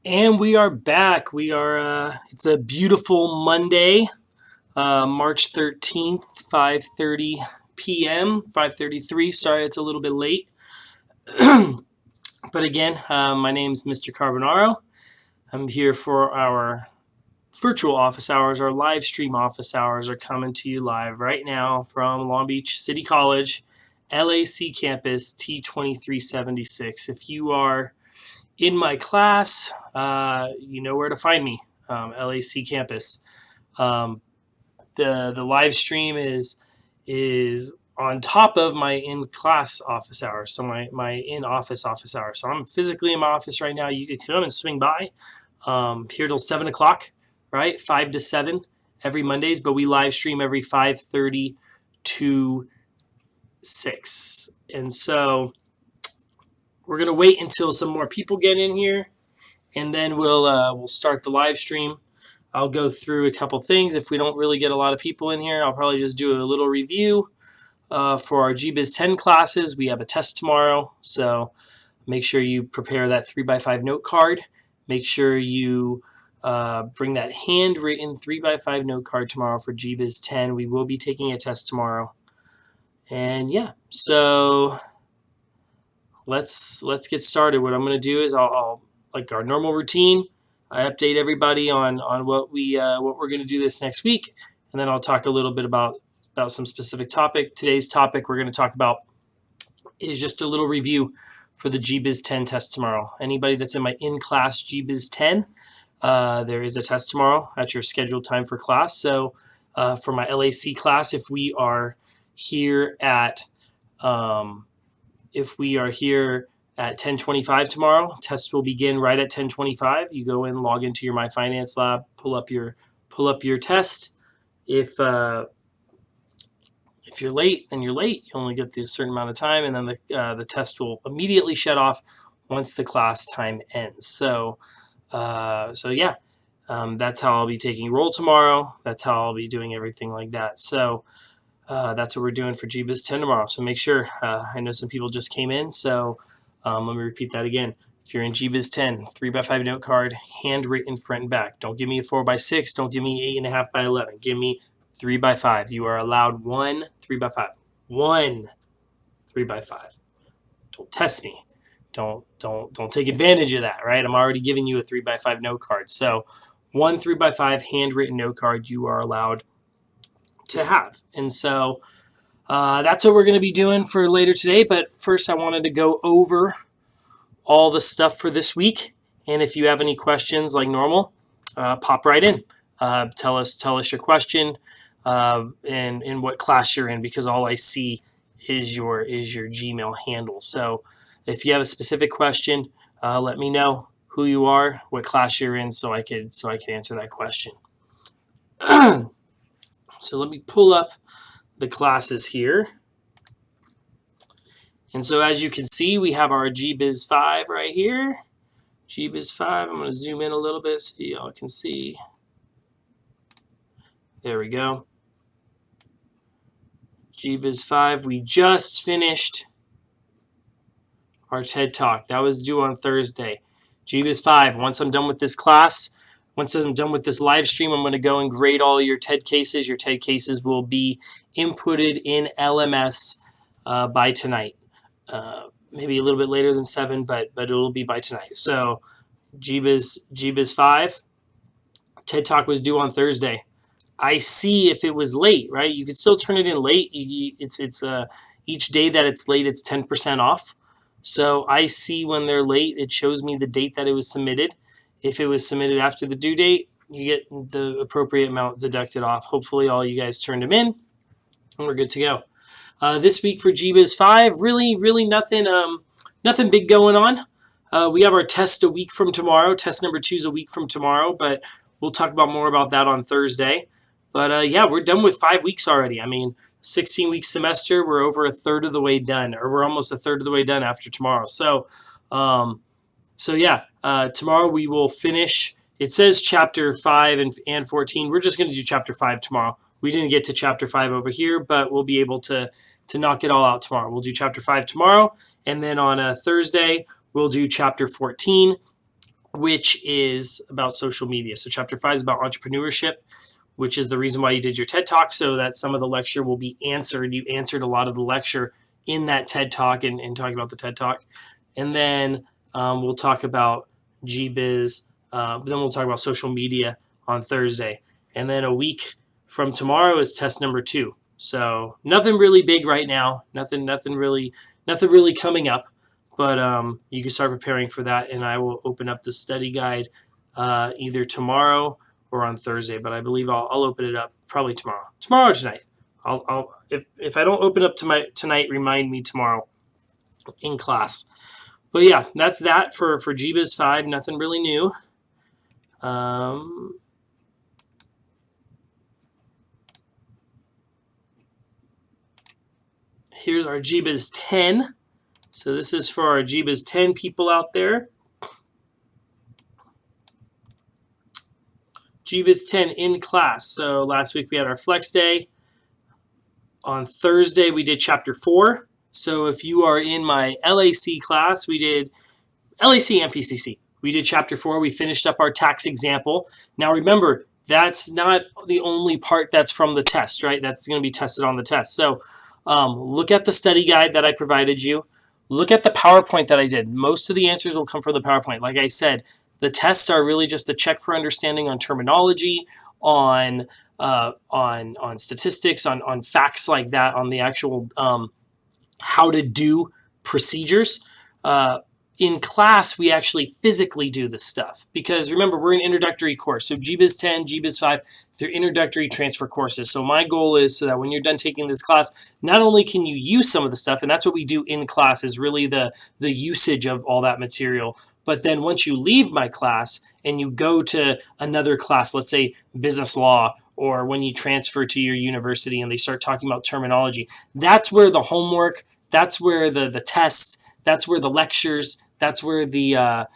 And we are back. It's a beautiful Monday, March 13th, 5:30 p.m., 5:33. Sorry, it's a little bit late. But again, my name's Mr. Carbonaro. I'm here for our virtual office hours. Our live stream office hours are coming to you live right now from Long Beach City College, LAC campus, T2376. If you are in my class, you know where to find me, LAC campus. Um, the live stream is on top of my in class office hours, so my in office hours. So I'm physically in my office right now. You could come and swing by, here till 7 o'clock, right? 5 to 7 every Mondays, but we live stream every 5:30 to 6, and so we're gonna wait until some more people get in here, and then we'll start the live stream. I'll go through a couple things. If we don't really get a lot of people in here, I'll probably just do a little review for our GBUS 10 classes. We have a test tomorrow, so make sure you prepare that 3x5 note card. Make sure you bring that handwritten 3x5 note card tomorrow for GBUS 10. We will be taking a test tomorrow. And yeah, so let's get started. What I'm going to do is I'll like our normal routine. I update everybody on what we're going to do this next week, and then I'll talk a little bit about some specific topic. Today's topic we're going to talk about is just a little review for the GBUS 10 test tomorrow. Anybody that's in my in-class GBUS 10, there is a test tomorrow at your scheduled time for class. So for my LAC class, if we are here at 10:25 tomorrow, test will begin right at 10:25. You go in, log into your My Finance Lab, pull up your test. If you're late, then you're late. You only get the certain amount of time, and then the test will immediately shut off once the class time ends. So yeah, that's how I'll be taking roll tomorrow. That's how I'll be doing everything like that. So that's what we're doing for GBUS 10 tomorrow. So make sure. I know some people just came in, so let me repeat that again. If you're in GBUS 10, 3x5 note card, handwritten front and back. Don't give me a 4x6. Don't give me 8.5 by 11. Give me 3x5. You are allowed one 3x5. One 3x5. Don't test me. Don't take advantage of that, right? I'm already giving you a 3x5 note card. So one 3x5 handwritten note card you are allowed to have. And so that's what we're going to be doing for later today. But first, I wanted to go over all the stuff for this week. And if you have any questions, like normal, pop right in. Tell us your question and what class you're in, because all I see is your Gmail handle. So if you have a specific question, let me know who you are, what class you're in, so I can answer that question. So let me pull up the classes here. And so as you can see, we have our GBUS 5 right here. GBUS 5, I'm going to zoom in a little bit so y'all can see. There we go. GBUS 5, we just finished our TED Talk. That was due on Thursday. GBUS 5, once I'm done with this class, once I'm done with this live stream, I'm going to go and grade all your TED cases. Your TED cases will be inputted in LMS by tonight. Maybe a little bit later than 7, but it will be by tonight. So GBUS 5, TED Talk was due on Thursday. I see if it was late, right? You could still turn it in late. It's each day that it's late, it's 10% off. So I see when they're late, it shows me the date that it was submitted. If it was submitted after the due date, you get the appropriate amount deducted off. Hopefully all you guys turned them in, and we're good to go. This week for GBUS 5, really nothing big going on. We have our test a week from tomorrow. Test number 2 is a week from tomorrow, but we'll talk more about that on Thursday. But yeah, we're done with 5 weeks already. I mean, 16-week semester, we're over a third of the way done, or we're almost a third of the way done after tomorrow. So yeah, tomorrow we will finish. It says chapter 5 and 14. We're just going to do chapter 5 tomorrow. We didn't get to chapter 5 over here, but we'll be able to knock it all out tomorrow. We'll do chapter 5 tomorrow, and then on a Thursday, we'll do chapter 14. which is about social media. So chapter 5 is about entrepreneurship, which is the reason why you did your TED Talk, so that some of the lecture will be answered. You answered a lot of the lecture in that TED Talk and talking about the TED Talk. And then we'll talk about GBiz. Then we'll talk about social media on Thursday. And then a week from tomorrow is test number 2. So nothing really big right now. Nothing really coming up. But you can start preparing for that, and I will open up the study guide either tomorrow or on Thursday. But I believe I'll open it up probably tomorrow or tonight. I'll if I don't open up tonight, remind me tomorrow in class. But yeah, that's that for GBiz 5. Nothing really new. Here's our GBiz 10. So this is for our GBiz 10 people out there. GBiz 10 in class. So last week we had our flex day. On Thursday we did chapter 4. So if you are in my LAC class, we did LAC and PCC. We did chapter 4. We finished up our tax example. Now remember, that's not the only part that's from the test, right? That's going to be tested on the test. So look at the study guide that I provided you. Look at the PowerPoint that I did. Most of the answers will come from the PowerPoint. Like I said, the tests are really just a check for understanding on terminology, on statistics, on facts like that, on the actual how to do procedures. In class, we actually physically do this stuff because remember, we're an introductory course. So GBiz 10, GBiz 5, they're introductory transfer courses. So my goal is so that when you're done taking this class, not only can you use some of the stuff, and that's what we do in class is really the usage of all that material. But then once you leave my class and you go to another class, let's say business law, or when you transfer to your university and they start talking about terminology, that's where the homework, that's where the tests, that's where the lectures, that's where the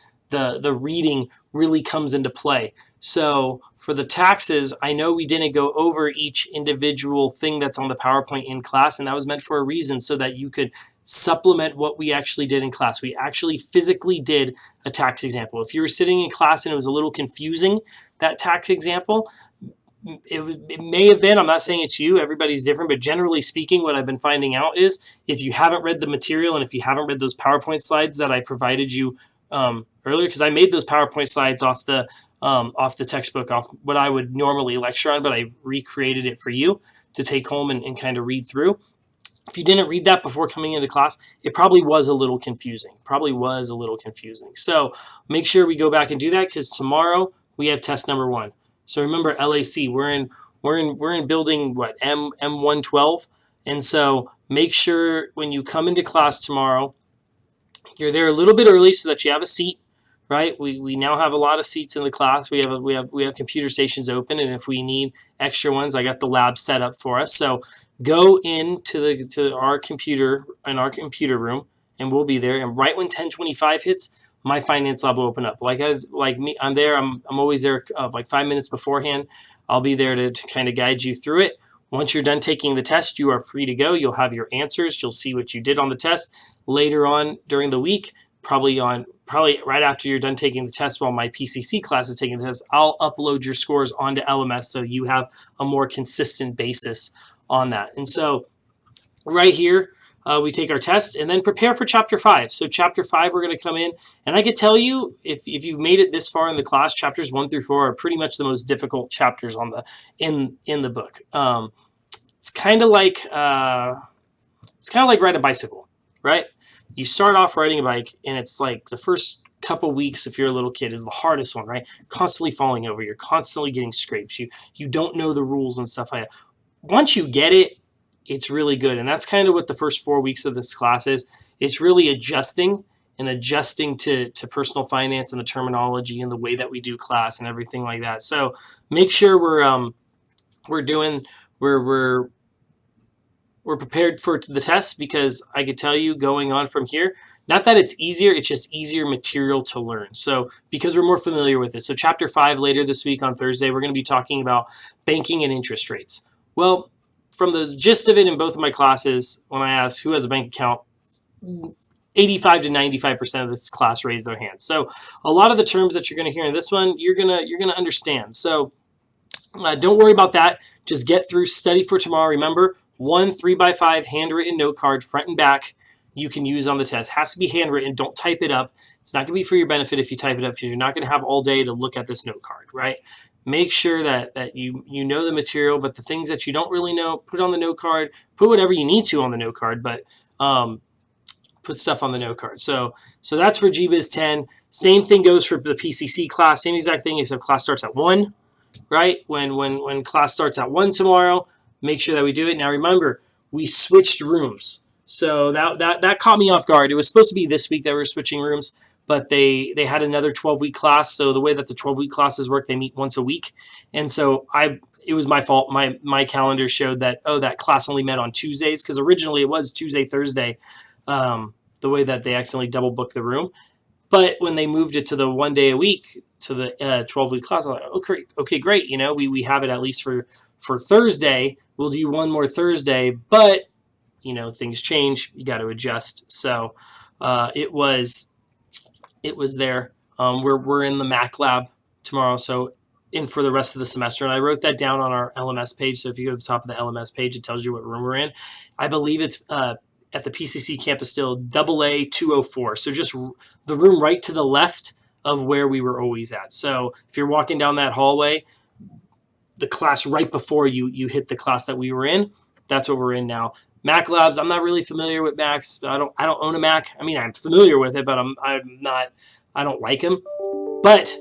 reading really comes into play. So for the taxes, I know we didn't go over each individual thing that's on the PowerPoint in class, and that was meant for a reason so that you could supplement what we actually did in class. We actually physically did a tax example. If you were sitting in class and it was a little confusing, that tax example, it may have been, I'm not saying it's you, everybody's different, but generally speaking, what I've been finding out is if you haven't read the material and if you haven't read those PowerPoint slides that I provided you earlier, because I made those PowerPoint slides off the textbook, off what I would normally lecture on, but I recreated it for you to take home and kind of read through. If you didn't read that before coming into class, it probably was a little confusing. So make sure we go back and do that because tomorrow we have test number 1. So remember LAC, we're in building what M112, and so make sure when you come into class tomorrow, you're there a little bit early so that you have a seat. Right, we now have a lot of seats in the class. We have computer stations open, and if we need extra ones, I got the lab set up for us. So go into our computer in our computer room, and we'll be there. And right when 10:25 hits, my finance lab will open up. I'm there. I'm always there like 5 minutes beforehand. I'll be there to kind of guide you through it. Once you're done taking the test, you are free to go. You'll have your answers. You'll see what you did on the test later on during the week. Probably right after you're done taking the test while my PCC class is taking the test, I'll upload your scores onto LMS so you have a more consistent basis on that. And so right here, we take our test and then prepare for chapter 5. So chapter 5, we're going to come in, and I can tell you, if you've made it this far in the class, chapters 1 through 4 are pretty much the most difficult chapters in the book. It's kind of like riding a bicycle, right? You start off riding a bike, and it's like the first couple weeks, if you're a little kid, is the hardest one, right? Constantly falling over. You're constantly getting scrapes. You don't know the rules and stuff like that. Once you get it, it's really good. And that's kind of what the first 4 weeks of this class is. It's really adjusting to personal finance and the terminology and the way that we do class and everything like that. So make sure we're prepared for the test, because I could tell you going on from here, not that it's easier, it's just easier material to learn. So because we're more familiar with it. So chapter 5 later this week on Thursday, we're going to be talking about banking and interest rates. Well, from the gist of it in both of my classes, when I ask who has a bank account, 85 to 95% of this class raised their hands. So a lot of the terms that you're going to hear in this one, you're gonna understand. So don't worry about that. Just get through, study for tomorrow. Remember, 1 3x5 handwritten note card, front and back, you can use on the test. Has to be handwritten. Don't type it up. It's not going to be for your benefit if you type it up, because you're not going to have all day to look at this note card, right? Make sure that you know the material, but the things that you don't really know, put on the note card. Put whatever you need to on the note card, but put stuff on the note card. So that's for GBUS 10. Same thing goes for the PCC class. Same exact thing, except class starts at 1, right? When class starts at 1 tomorrow, make sure that we do it. Now remember, we switched rooms. So that caught me off guard. It was supposed to be this week that we were switching rooms, but they had another 12-week class. So the way that the 12-week classes work, they meet once a week. And so it was my fault. My calendar showed that, that class only met on Tuesdays, because originally it was Tuesday, Thursday, the way that they accidentally double booked the room. But when they moved it to the 1 day a week, to the 12-week class, I'm like, okay, great. We have it at least for Thursday. We'll do one more Thursday, but things change. You got to adjust. So it was there. We're in the Mac lab tomorrow, so in for the rest of the semester. And I wrote that down on our LMS page. So if you go to the top of the LMS page, it tells you what room we're in. I believe it's at the PCC campus still, AA 204. So just the room right to the left of where we were always at. So if you're walking down that hallway, the class right before you hit the class that we were in, that's what we're in now. Mac labs, I'm not really familiar with Macs. I don't own a Mac. I mean, I'm familiar with it, but I don't like them. But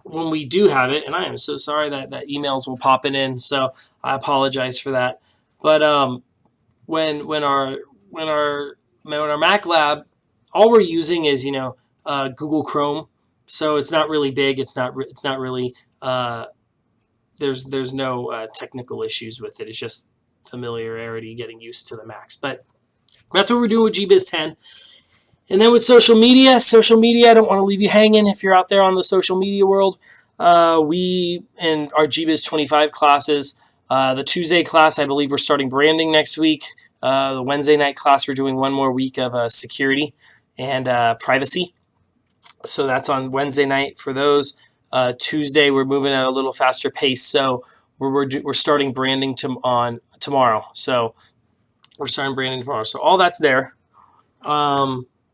when we do have it, and I am so sorry that emails will pop in, so I apologize for that. But when our Mac lab, all we're using is Google Chrome, so it's not really big. It's not really there's no technical issues with it. It's just familiarity, getting used to the Macs. But that's what we're doing with GBUS 10. And then with social media, I don't want to leave you hanging if you're out there on the social media world. We, in our GBUS 25 classes, the Tuesday class, I believe we're starting branding next week. The Wednesday night class, we're doing one more week of security and privacy. So that's on Wednesday night for those. Tuesday, we're moving at a little faster pace. So we're starting branding tomorrow. So we're starting branding tomorrow. So all that's there.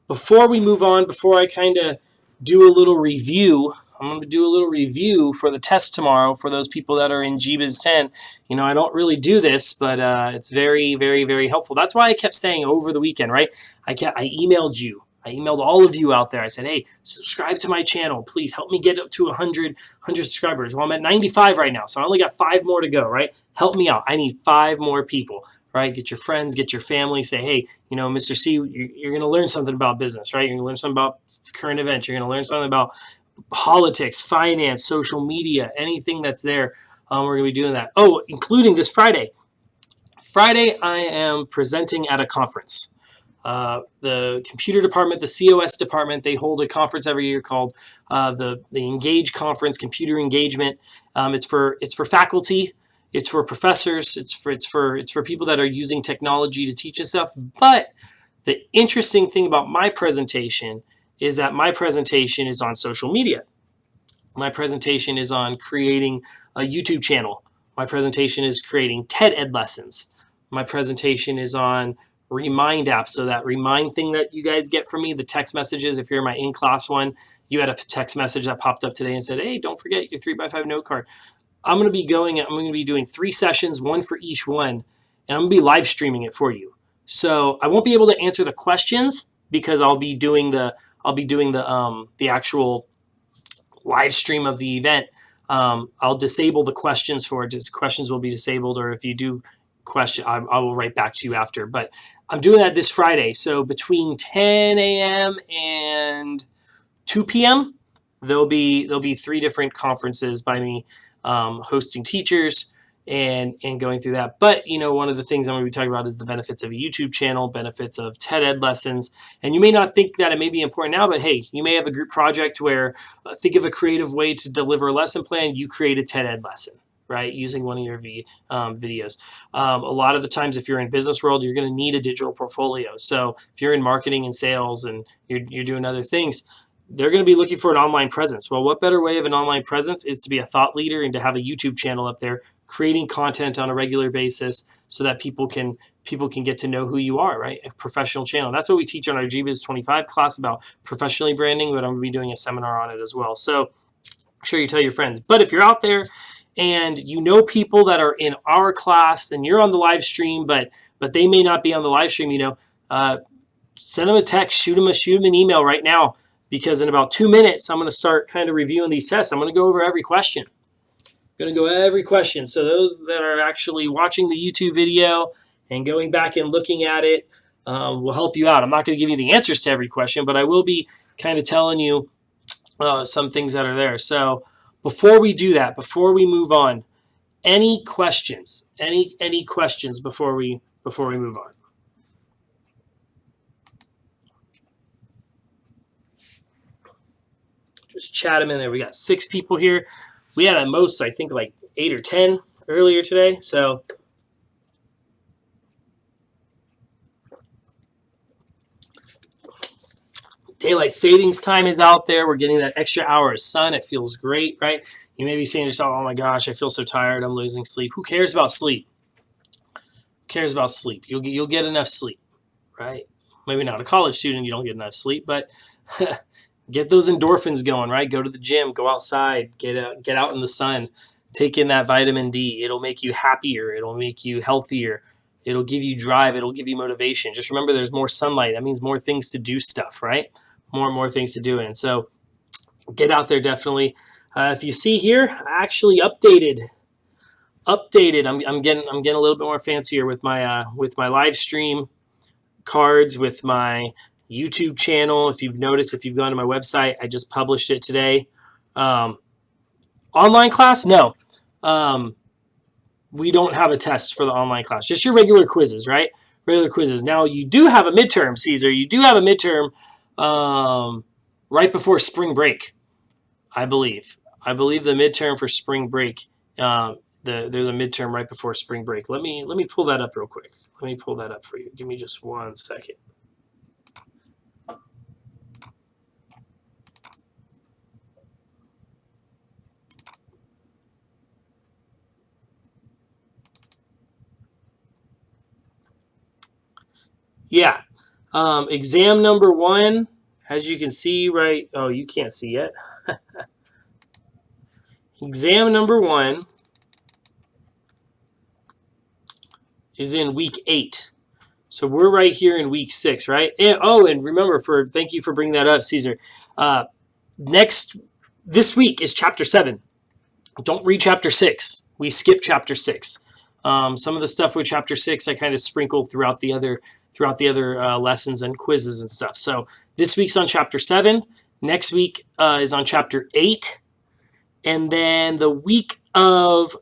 Before we move on, before I kind of do a little review, I'm going to do a little review for the test tomorrow for those people that are in GBUS 10. I don't really do this, but it's very, very, very helpful. That's why I kept saying over the weekend, right? I emailed you. I emailed all of you out there. I said, hey, subscribe to my channel. Please help me get up to 100 subscribers. Well, I'm at 95 right now, so I only got 5 more to go, right? Help me out. I need 5 more people, right? Get your friends, get your family. Say, hey, Mr. C, you're going to learn something about business, right? You're going to learn something about current events. You're going to learn something about politics, finance, social media, anything that's there. We're going to be doing that. Oh, including this Friday. Friday, I am presenting at a conference. The computer department, the COS department, they hold a conference every year called the Engage Conference, Computer Engagement. It's for faculty, it's for professors, it's for people that are using technology to teach us stuff. But the interesting thing about my presentation is that my presentation is on social media. My presentation is on creating a YouTube channel. My presentation is creating TED Ed lessons. My presentation is on Remind app. So that Remind thing that you guys get from me, the text messages, if you're in my in-class one, you had a text message that popped up today and said, hey, don't forget your 3x5 note card. I'm going to be doing 3 sessions, 1 for each one, and I'm going to be live streaming it for you. So I won't be able to answer the questions because I'll be doing the actual live stream of the event. I'll disable the questions for it. Questions will be disabled, or if you do question, I will write back to you after. But I'm doing that this Friday. So between 10 a.m. and 2 p.m., there'll be 3 different conferences by me hosting teachers and going through that. But one of the things I'm going to be talking about is the benefits of a YouTube channel, benefits of TED Ed lessons. And you may not think that it may be important now, but hey, you may have a group project where think of a creative way to deliver a lesson plan. You create a TED Ed lesson, right? Using one of your videos. A lot of the times, if you're in business world, you're going to need a digital portfolio. So if you're in marketing and sales and you're doing other things, they're going to be looking for an online presence. Well, what better way of an online presence is to be a thought leader and to have a YouTube channel up there, creating content on a regular basis so that people can get to know who you are, right? A professional channel. That's what we teach on our GBUS 25 class about professionally branding, but I'm going to be doing a seminar on it as well. So make sure you tell your friends. But if you're out there and you know people that are in our class, then you're on the live stream, but they may not be on the live stream, send them a text, shoot them an email right now, because in about 2 minutes, I'm going to start kind of reviewing these tests. I'm going to go over every question. So those that are actually watching the YouTube video and going back and looking at it will help you out. I'm not going to give you the answers to every question, but I will be kind of telling you some things that are there. So before we do that, before we move on, any questions? Any questions before we move on? Just chat them in there. We got 6 people here. We had at most, I think, like 8 or 10 earlier today. So daylight savings time is out there. We're getting that extra hour of sun. It feels great, right? You may be saying to yourself, oh my gosh, I feel so tired. I'm losing sleep. Who cares about sleep? Who cares about sleep? You'll get enough sleep, right? Maybe not a college student, you don't get enough sleep, but get those endorphins going, right? Go to the gym, go outside, get out in the sun, take in that vitamin D. It'll make you happier. It'll make you healthier. It'll give you drive. It'll give you motivation. Just remember, there's more sunlight. That means more things to do stuff, right? More and more things to do. And so get out there, definitely. If you see here, I actually updated. I'm getting a little bit more fancier with my live stream cards, with my YouTube channel. If you've noticed, if you've gone to my website, I just published it today. Online class? No. We don't have a test for the online class. Just your regular quizzes, right? Regular quizzes. Now, you do have a midterm, Caesar. You do have a midterm right before spring break, I believe. I believe the midterm for spring break, there's a midterm right before spring break. Let me pull that up real quick. Let me pull that up for you. Give me just 1 second. Yeah. Exam number 1, as you can see, right? Oh, you can't see yet. Exam number 1 is in week 8. So we're right here in week 6, right? And remember, thank you for bringing that up, Caesar. This week is chapter 7. Don't read chapter 6. We skip chapter 6. Some of the stuff with chapter 6 I kind of sprinkled throughout the other lessons and quizzes and stuff. So this week's on chapter 7. Next week is on chapter 8. And then the week of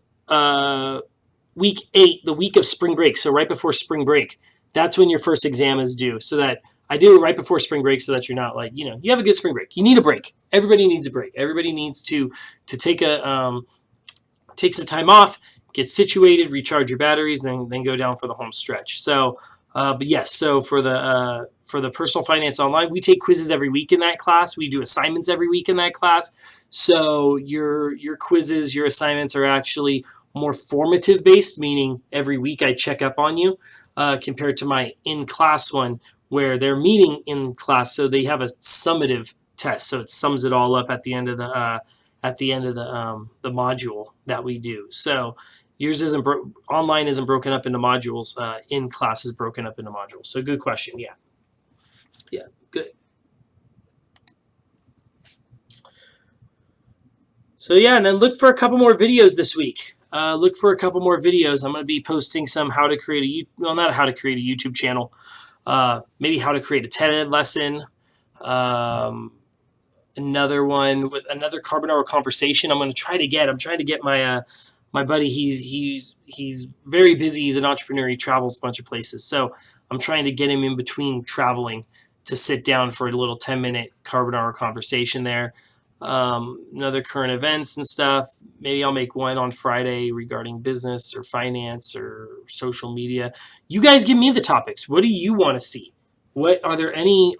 week 8, the week of spring break, so right before spring break, that's when your first exam is due. So that I do it right before spring break so that you're not like, you have a good spring break. You need a break. Everybody needs a break. Everybody needs to take some time off, get situated, recharge your batteries, then go down for the home stretch. So, but yes, so for the personal finance online, we take quizzes every week in that class. We do assignments every week in that class. So your quizzes, your assignments are actually more formative based, meaning every week I check up on you, compared to my in-class one where they're meeting in class. So they have a summative test. So it sums it all up at the end of the module that we do. So yours online isn't broken up into modules. In class is broken up into modules. So good question. Yeah, good. So yeah, and then look for a couple more videos this week. I'm going to be posting some not how to create a YouTube channel, maybe how to create a TED Ed lesson. Another one with another carbon-hour conversation. I'm trying to get my my buddy. He's very busy. He's an entrepreneur. He travels a bunch of places. So I'm trying to get him in between traveling to sit down for a little 10-minute carbon-hour conversation there. Another current events and stuff. Maybe I'll make one on Friday regarding business or finance or social media. You guys give me the topics. What do you want to see? What are there any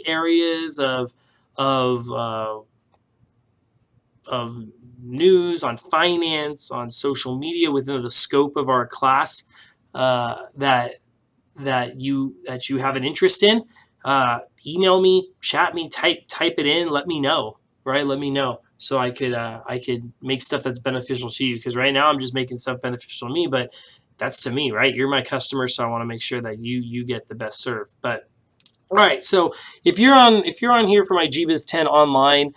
areas of uh, of news on finance on social media within the scope of our class that you have an interest in? Email me, chat me, type it in. Let me know, right? Let me know so I could make stuff that's beneficial to you. Because right now I'm just making stuff beneficial to me, but that's to me, right? You're my customer, so I want to make sure that you get the best serve. But all right, so if you're on here for my GBUS 10 online,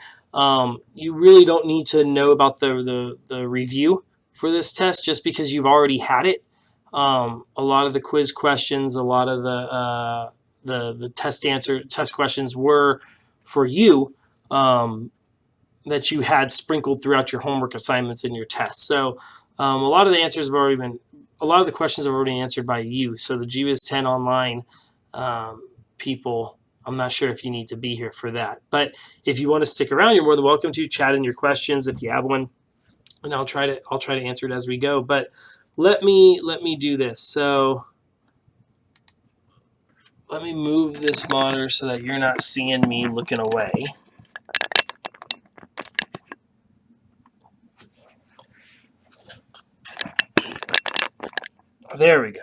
you really don't need to know about the review for this test just because you've already had it. A lot of the quiz questions, a lot of the test questions were for you, that you had sprinkled throughout your homework assignments and your tests. So a lot of the questions have already been answered by you. So the GBUS 10 online people, I'm not sure if you need to be here for that. But if you want to stick around, you're more than welcome to chat in your questions if you have one, and I'll try to answer it as we go. But let me do this. So let me move this monitor so that you're not seeing me looking away. There we go.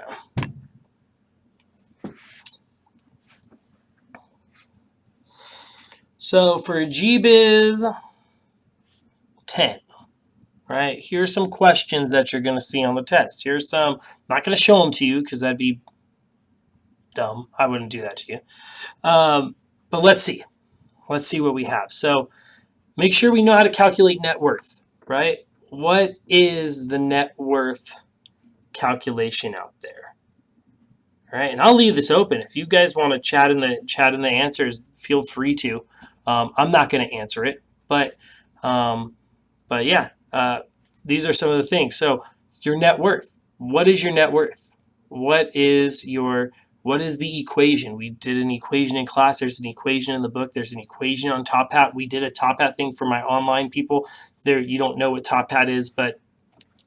So for GBUS 10, right, here's some questions that you're going to see on the test. Here's some, I'm not going to show them to you because that'd be dumb. I wouldn't do that to you. But let's see. Let's see what we have. So make sure we know how to calculate net worth, right? What is the net worth calculation out there? All right, and I'll leave this open. If you guys want to chat in the answers, feel free to. I'm not going to answer it, but yeah, these are some of the things. So your net worth. What is your net worth? What is the equation? We did an equation in class. There's an equation in the book. There's an equation on Top Hat. We did a Top Hat thing for my online people. There, you don't know what Top Hat is, but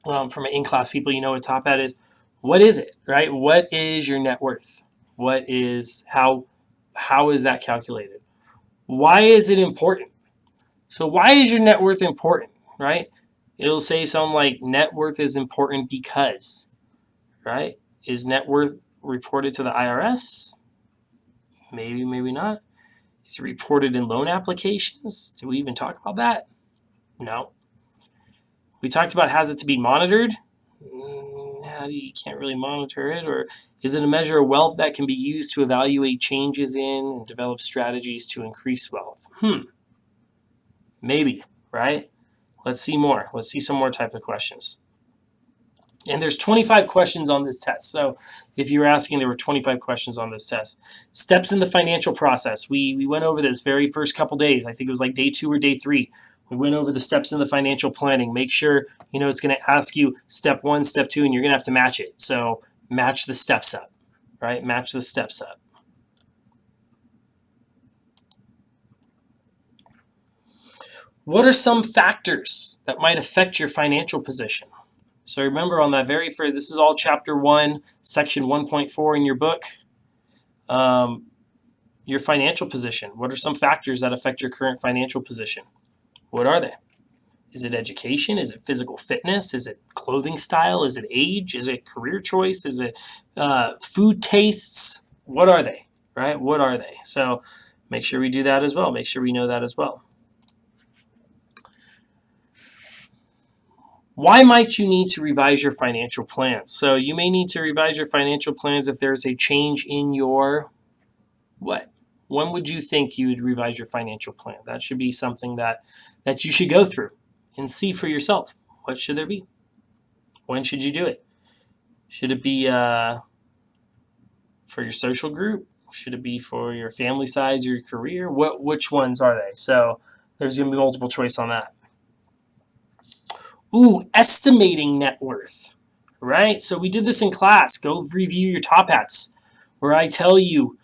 for my in-class people, you know what Top Hat is. What is it, right? What is your net worth? How is that calculated? Why is it important? So why is your net worth important, right? It'll say something like net worth is important because, right? Is net worth reported to the IRS? Maybe, maybe not. Is it reported in loan applications? Do we even talk about that? No. We talked about has it to be monitored? You can't really monitor it. Or is it a measure of wealth that can be used to evaluate changes in and develop strategies to increase wealth? Maybe, right? Let's see more. Let's see some more type of questions. And there's 25 questions on this test. So if you were asking, there were 25 questions on this test. Steps in the financial process. We went over this very first couple days. I think it was like day 2 or day 3. We went over the steps in the financial planning. Make sure, it's going to ask you step 1, step 2, and you're going to have to match it. So match the steps up, right? Match the steps up. What are some factors that might affect your financial position? So remember on that very first, this is all chapter 1, section 1.4 in your book. Your financial position. What are some factors that affect your current financial position? What are they? Is it education? Is it physical fitness? Is it clothing style? Is it age? Is it career choice? Is it food tastes? What are they, right? What are they? So make sure we do that as well. Make sure we know that as well. Why might you need to revise your financial plans? So you may need to revise your financial plans if there's a change in your what? When would you think you would revise your financial plan? That should be something that you should go through and see for yourself. What should there be? When should you do it? Should it be for your social group? Should it be for your family size or your career? Which ones are they? So there's going to be multiple choice on that. Estimating net worth, right? So we did this in class. Go review your Top Hats where I tell you,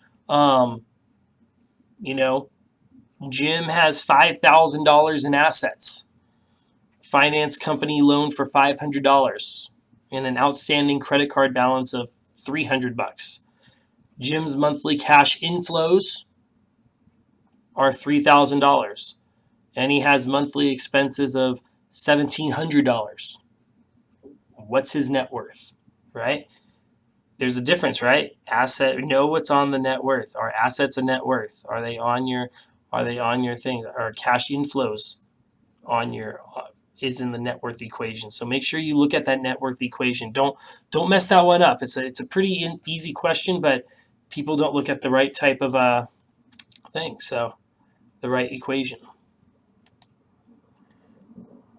Jim has $5,000 in assets. Finance company loan for $500 and an outstanding credit card balance of $300. Jim's monthly cash inflows are $3,000 and he has monthly expenses of $1,700. What's his net worth, right? There's a difference, right? Know what's on the net worth. Are assets a net worth? Are they on your things? Are cash inflows on your is in the net worth equation? So make sure you look at that net worth equation. Don't mess that one up. It's a pretty easy question, but people don't look at the right type of thing. So the right equation.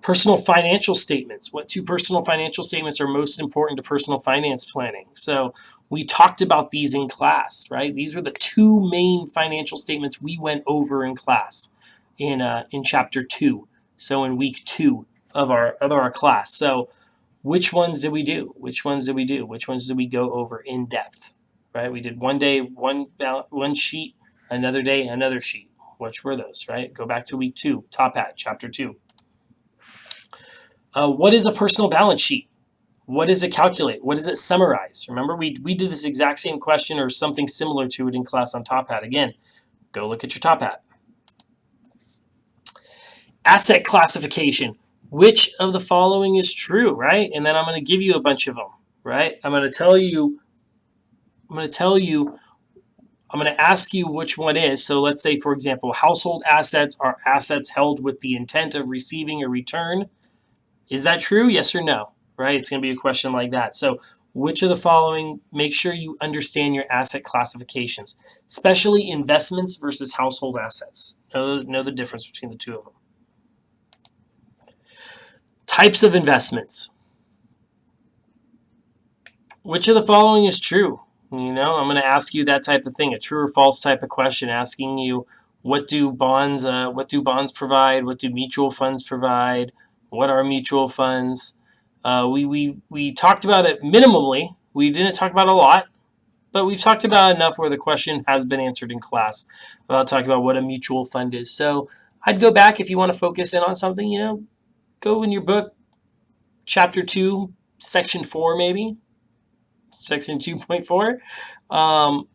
Personal financial statements. What two personal financial statements are most important to personal finance planning? So we talked about these in class, right? These were the two main financial statements we went over in class in chapter 2. So in week 2 of our class. So which ones did we do? Which ones did we do? Which ones did we go over in depth? Right? We did one day, one sheet, another day, another sheet. Which were those, right? Go back to week 2, Top Hat, chapter 2. What is a personal balance sheet? What does it calculate? What does it summarize? Remember, we did this exact same question or something similar to it in class on Top Hat. Again, go look at your Top Hat. Asset classification. Which of the following is true, right? And then I'm going to give you a bunch of them, right? I'm going to ask you which one is. So let's say, for example, household assets are assets held with the intent of receiving a return. Is that true? Yes or no? Right? It's going to be a question like that. So which of the following, make sure you understand your asset classifications, especially investments versus household assets. Know the difference between the two of them. Types of investments. Which of the following is true? I'm going to ask you that type of thing, a true or false type of question, asking you what do bonds provide? What do mutual funds provide? What are mutual funds? We talked about it minimally. We didn't talk about it a lot, but we've talked about it enough where the question has been answered in class about talking about what a mutual fund is. So I'd go back if you want to focus in on something, go in your book, chapter 2, section 4 maybe, section 2.4.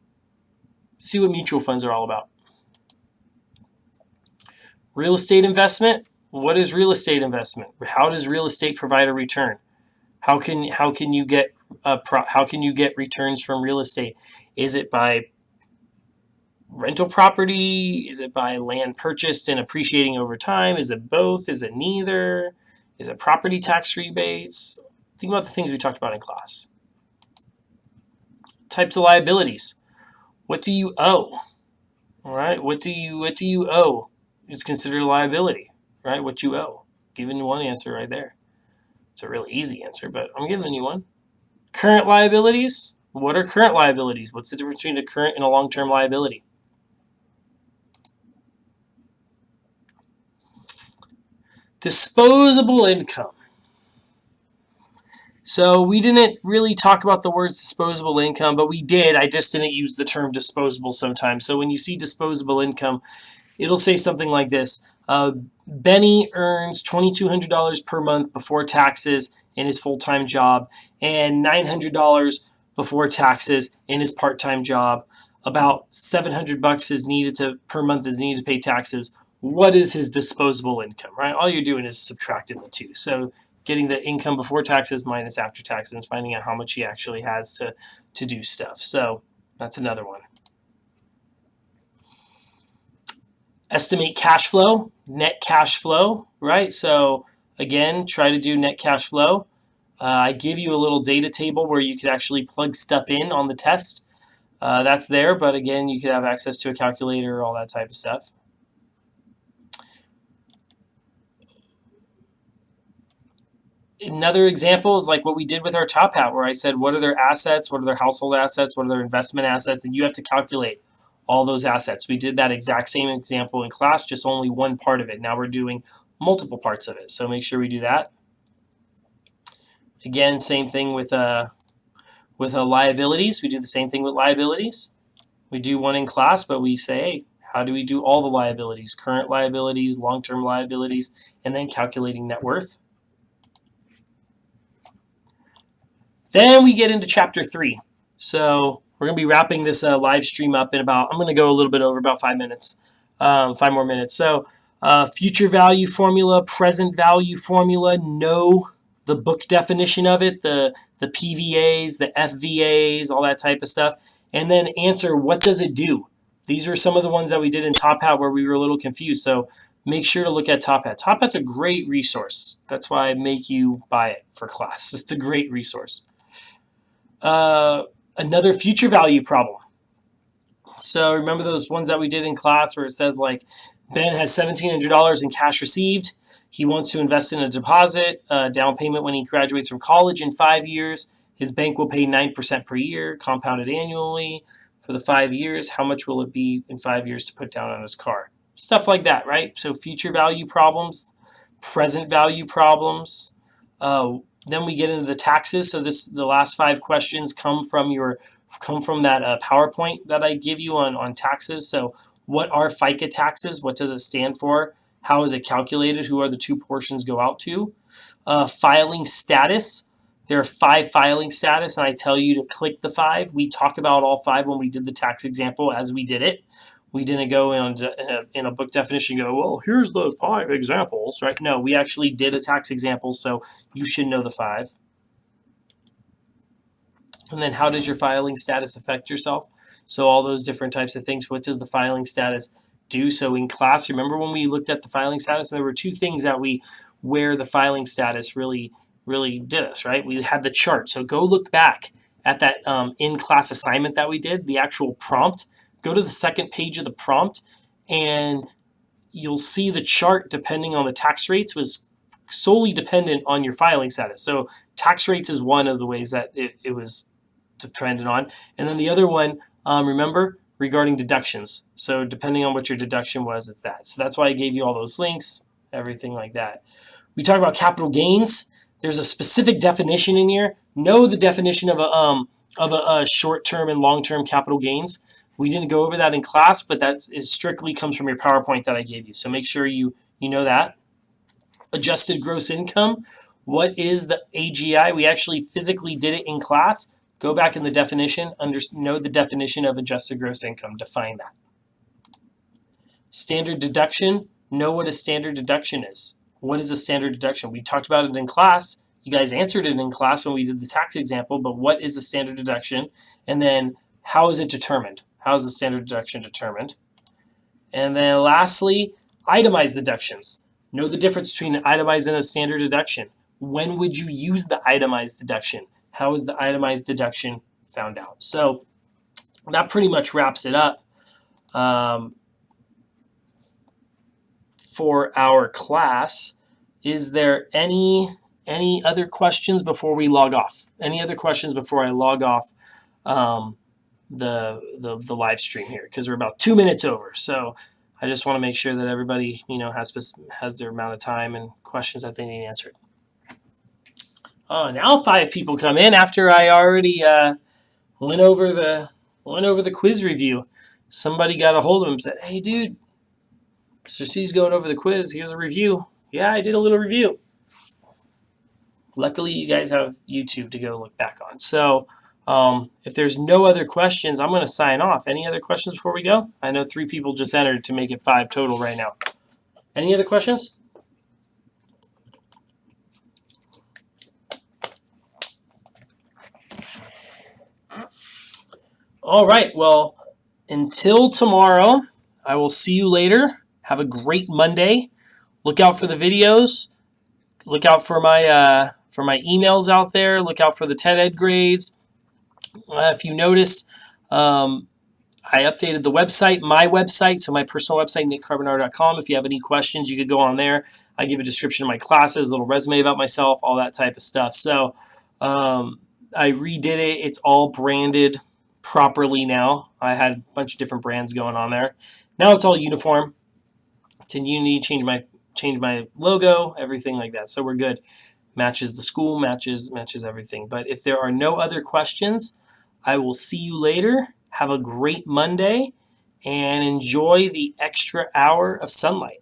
See what mutual funds are all about. Real estate investment. What is real estate investment? How does real estate provide a return? How can you get returns from real estate? Is it by rental property? Is it by land purchased and appreciating over time? Is it both? Is it neither? Is it property tax rebates? Think about the things we talked about in class. Types of liabilities. What do you owe? All right. What do you owe? It's considered a liability. Right, what you owe. Giving you one answer right there. It's a really easy answer, but I'm giving you one. Current liabilities. What are current liabilities? What's the difference between a current and a long-term liability? Disposable income. So we didn't really talk about the words disposable income, but we did. I just didn't use the term disposable sometimes. So when you see disposable income, it'll say something like this. Benny earns $2,200 per month before taxes in his full-time job and $900 before taxes in his part-time job. About $700 per month is needed to pay taxes. What is his disposable income, right? All you're doing is subtracting the two. So getting the income before taxes minus after taxes and finding out how much he actually has to do stuff. So that's another one. Estimate cash flow, net cash flow, right? So again, try to do net cash flow. I give you a little data table where you could actually plug stuff in on the test. That's there, but again, you could have access to a calculator, all that type of stuff. Another example is like what we did with our Top Hat, where I said, what are their assets? What are their household assets? What are their investment assets? And you have to calculate all those assets. We did that exact same example in class, just only one part of it. Now we're doing multiple parts of it. So make sure we do that. Again, same thing with liabilities. We do the same thing with liabilities. We do one in class, but we say, hey, How do we do all the liabilities? Current liabilities, long-term liabilities, and then calculating net worth. Then we get into chapter 3. So we're going to be wrapping this live stream up in about, I'm going to go a little bit over about 5 minutes, 5 more minutes. So future value formula, present value formula, know the book definition of it, the PVAs, the FVAs, all that type of stuff. And then answer, what does it do? These are some of the ones that we did in Top Hat where we were a little confused. So make sure to look at Top Hat. Top Hat's a great resource. That's why I make you buy it for class. It's a great resource. Another future value problem. So remember those ones that we did in class where it says like Ben has $1,700 in cash received. He wants to invest in a deposit, down payment when he graduates from college in 5 years. His bank will pay 9% per year, compounded annually for the 5 years. How much will it be in 5 years to put down on his car? Stuff like that, right? So future value problems, present value problems. Then we get into the taxes. So the last 5 questions come from that PowerPoint that I give you on taxes. So what are FICA taxes? What does it stand for? How is it calculated? Who are the 2 portions go out to? Filing status. There are 5 filing status, and I tell you to click the 5. We talk about all 5 when we did the tax example as we did it. We didn't go in a book definition and go, well, here's the 5 examples, right? No, we actually did a tax example, so you should know the 5. And then how does your filing status affect yourself? So all those different types of things. What does the filing status do? So in class, remember when we looked at the filing status, there were 2 things where the filing status really did us, right? We had the chart. So go look back at that in-class assignment that we did, the actual prompt. Go to the second page of the prompt, and you'll see the chart depending on the tax rates was solely dependent on your filing status. So tax rates is one of the ways that it was dependent on. And then the other one, remember, regarding deductions. So depending on what your deduction was, it's that. So that's why I gave you all those links, everything like that. We talk about capital gains. There's a specific definition in here. Know the definition of a short-term and long-term capital gains. We didn't go over that in class, but that strictly comes from your PowerPoint that I gave you. So make sure you know that. Adjusted gross income. What is the AGI? We actually physically did it in class. Go back in the definition. Know the definition of adjusted gross income. Define that. Standard deduction. Know what a standard deduction is. What is a standard deduction? We talked about it in class. You guys answered it in class when we did the tax example, but what is a standard deduction? And then how is it determined? How is the standard deduction determined? And then lastly, itemized deductions. Know the difference between an itemized and a standard deduction. When would you use the itemized deduction? How is the itemized deduction found out? So that pretty much wraps it up for our class. Is there any other questions before we log off? Any other questions before I log off the live stream here, because we're about 2 minutes over. So I just want to make sure that everybody has their amount of time and questions that they need answered. Oh, now 5 people come in after I already went over the quiz review. Somebody got a hold of him and said, "Hey, dude, Mr. C's going over the quiz. Here's a review." Yeah, I did a little review. Luckily, you guys have YouTube to go look back on. So if there's no other questions, I'm going to sign off. Any other questions before we go? I know 3 people just entered to make it 5 total right now. Any other questions? All right. Well, until tomorrow, I will see you later. Have a great Monday. Look out for the videos. Look out for my emails out there. Look out for the TED Ed grades. If you notice, I updated the website, my website, so my personal website, nickcarbonaro.com. If you have any questions, you could go on there. I give a description of my classes, a little resume about myself, all that type of stuff. So I redid it. It's all branded properly now. I had a bunch of different brands going on there. Now it's all uniform. It's in Unity. Change my logo, everything like that. So we're good. Matches the school, matches everything. But if there are no other questions, I will see you later. Have a great Monday, and enjoy the extra hour of sunlight.